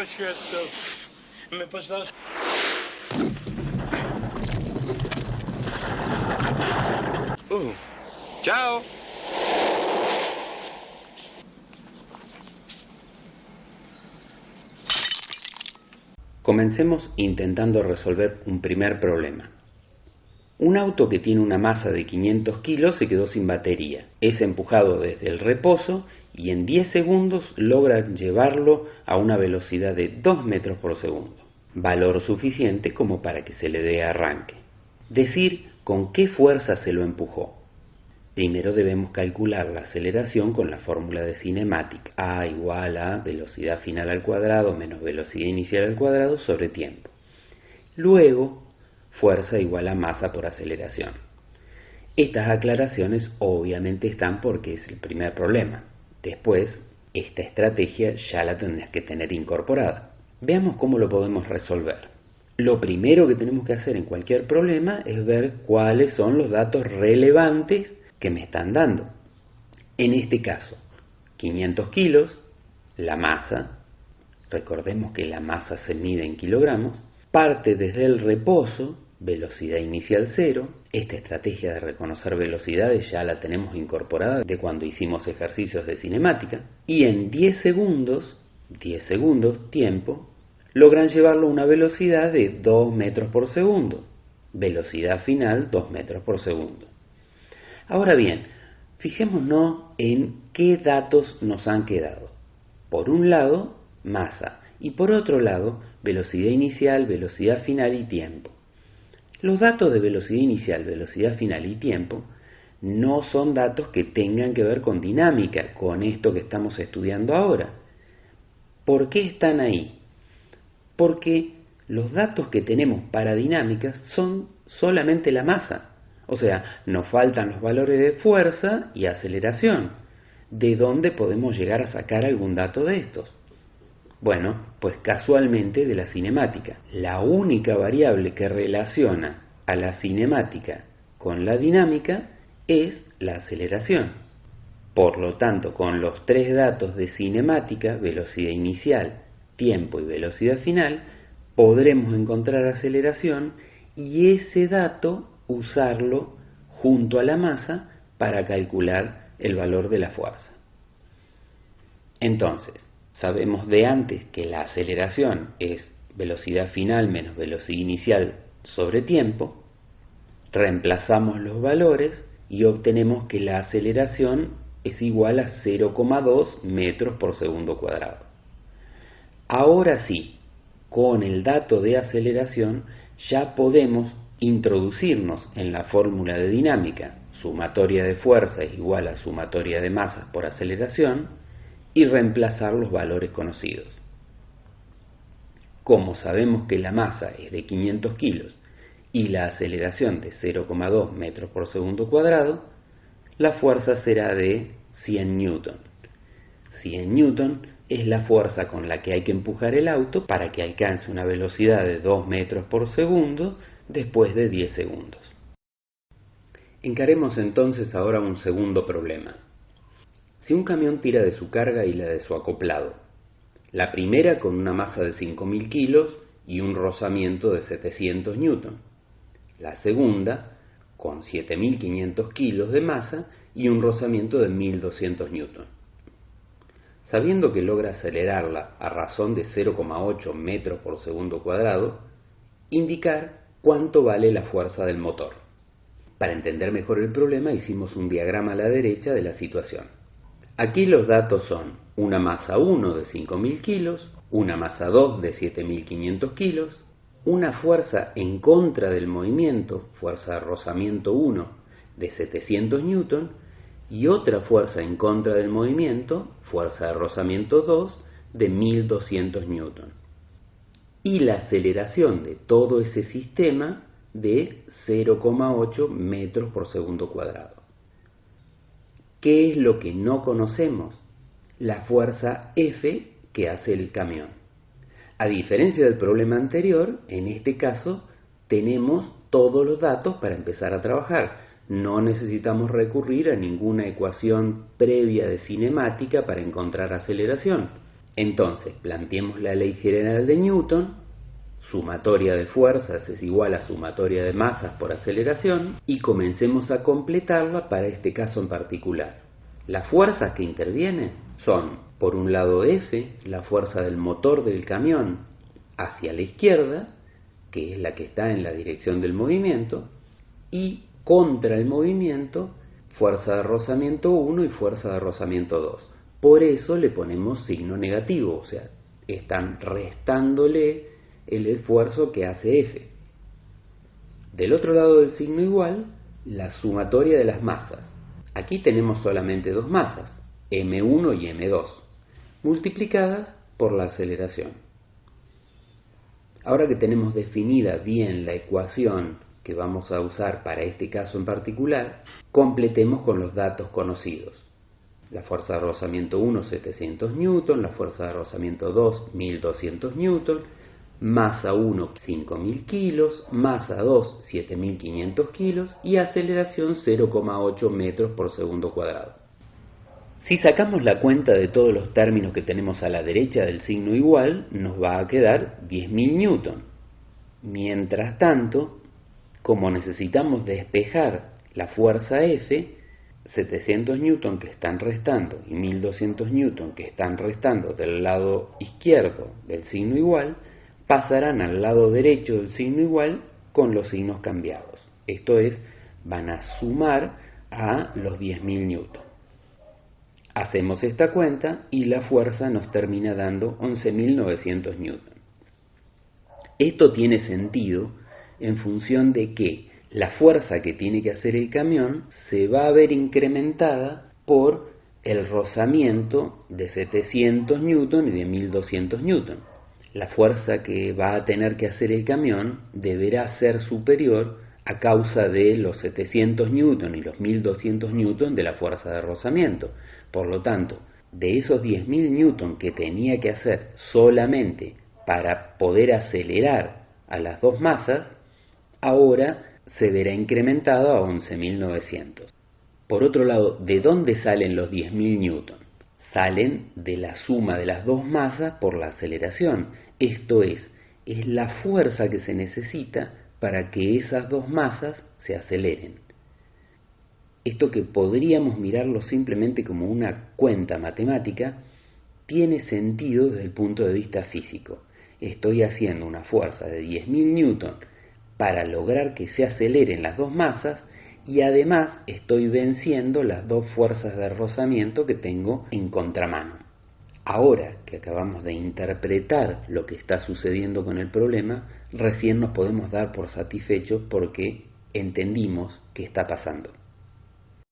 monsieur Astor. Me pasas. Chao. Comencemos intentando resolver un primer problema. Un auto que tiene una masa de 500 kilos se quedó sin batería. Es empujado desde el reposo y en 10 segundos logra llevarlo a una velocidad de 2 metros por segundo, valor suficiente como para que se le dé arranque. Decir con qué fuerza se lo empujó. Primero debemos calcular la aceleración con la fórmula de cinemática. A igual a velocidad final al cuadrado menos velocidad inicial al cuadrado sobre tiempo. Luego, fuerza igual a masa por aceleración. Estas aclaraciones obviamente están porque es el primer problema. Después, esta estrategia ya la tendrás que tener incorporada. Veamos cómo lo podemos resolver. Lo primero que tenemos que hacer en cualquier problema es ver cuáles son los datos relevantes que me están dando. En este caso, 500 kilos, la masa, recordemos que la masa se mide en kilogramos, parte desde el reposo, velocidad inicial 0, esta estrategia de reconocer velocidades ya la tenemos incorporada de cuando hicimos ejercicios de cinemática, y en 10 segundos, tiempo, logran llevarlo a una velocidad de 2 metros por segundo, velocidad final 2 metros por segundo. Ahora bien, fijémonos en qué datos nos han quedado. Por un lado, masa, y por otro lado, velocidad inicial, velocidad final y tiempo. Los datos de velocidad inicial, velocidad final y tiempo no son datos que tengan que ver con dinámica, con esto que estamos estudiando ahora. ¿Por qué están ahí? Porque los datos que tenemos para dinámicas son solamente la masa. O sea, nos faltan los valores de fuerza y aceleración. ¿De dónde podemos llegar a sacar algún dato de estos? Bueno, pues casualmente de la cinemática. La única variable que relaciona a la cinemática con la dinámica es la aceleración. Por lo tanto, con los tres datos de cinemática, velocidad inicial, tiempo y velocidad final, podremos encontrar aceleración y ese dato usarlo junto a la masa para calcular el valor de la fuerza. Entonces, sabemos de antes que la aceleración es velocidad final menos velocidad inicial sobre tiempo, reemplazamos los valores y obtenemos que la aceleración es igual a 0,2 metros por segundo cuadrado. Ahora sí, con el dato de aceleración ya podemos introducirnos en la fórmula de dinámica, sumatoria de fuerza es igual a sumatoria de masas por aceleración, y reemplazar los valores conocidos. Como sabemos que la masa es de 500 kilos y la aceleración de 0,2 metros por segundo cuadrado, la fuerza será de 100 newton. 100 newton es la fuerza con la que hay que empujar el auto para que alcance una velocidad de 2 metros por segundo después de 10 segundos. Encaremos entonces ahora un segundo problema. Si un camión tira de su carga y la de su acoplado, la primera con una masa de 5.000 kilos y un rozamiento de 700 newton, la segunda con 7.500 kilos de masa y un rozamiento de 1.200 newton. Sabiendo que logra acelerarla a razón de 0,8 metros por segundo cuadrado, indicar cuánto vale la fuerza del motor. Para entender mejor el problema hicimos un diagrama a la derecha de la situación. Aquí los datos son una masa 1 de 5.000 kilos, una masa 2 de 7.500 kilos, una fuerza en contra del movimiento, fuerza de rozamiento 1 de 700 newton, y otra fuerza en contra del movimiento, fuerza de rozamiento 2 de 1.200 newton. Y la aceleración de todo ese sistema de 0,8 metros por segundo cuadrado. ¿Qué es lo que no conocemos? La fuerza F que hace el camión. A diferencia del problema anterior, en este caso tenemos todos los datos para empezar a trabajar. No necesitamos recurrir a ninguna ecuación previa de cinemática para encontrar aceleración. Entonces, planteemos la ley general de Newton, sumatoria de fuerzas es igual a sumatoria de masas por aceleración, y comencemos a completarla para este caso en particular. Las fuerzas que intervienen son, por un lado F, la fuerza del motor del camión hacia la izquierda, que es la que está en la dirección del movimiento, y contra el movimiento, fuerza de rozamiento 1 y fuerza de rozamiento 2. Por eso le ponemos signo negativo, o sea, están restándole el esfuerzo que hace F. Del otro lado del signo igual, la sumatoria de las masas. Aquí tenemos solamente dos masas, M1 y M2, multiplicadas por la aceleración. Ahora que tenemos definida bien la ecuación que vamos a usar para este caso en particular, completemos con los datos conocidos. La fuerza de rozamiento 1, 700 Newton, la fuerza de rozamiento 2, 1200 Newton, masa 1, 5000 kilos, masa 2, 7500 kilos y aceleración 0,8 metros por segundo cuadrado. Si sacamos la cuenta de todos los términos que tenemos a la derecha del signo igual, nos va a quedar 10.000 Newton. Mientras tanto, como necesitamos despejar la fuerza F, 700 Newton que están restando y 1200 Newton que están restando del lado izquierdo del signo igual, pasarán al lado derecho del signo igual con los signos cambiados. Esto es, van a sumar a los 10.000 Newton. Hacemos esta cuenta y la fuerza nos termina dando 11.900 Newton. Esto tiene sentido en función de que la fuerza que tiene que hacer el camión se va a ver incrementada por el rozamiento de 700 Newton y de 1200 Newton. La fuerza que va a tener que hacer el camión deberá ser superior a causa de los 700 Newton y los 1200 Newton de la fuerza de rozamiento. Por lo tanto, de esos 10.000 Newton que tenía que hacer solamente para poder acelerar a las dos masas, ahora se verá incrementado a 11.900. Por otro lado, ¿de dónde salen los 10.000 Newton? Salen de la suma de las dos masas por la aceleración. Esto es la fuerza que se necesita para que esas dos masas se aceleren. Esto, que podríamos mirarlo simplemente como una cuenta matemática, tiene sentido desde el punto de vista físico. Estoy haciendo una fuerza de 10.000 Newton para lograr que se aceleren las dos masas y además estoy venciendo las dos fuerzas de rozamiento que tengo en contramano. Ahora que acabamos de interpretar lo que está sucediendo con el problema, recién nos podemos dar por satisfechos porque entendimos qué está pasando.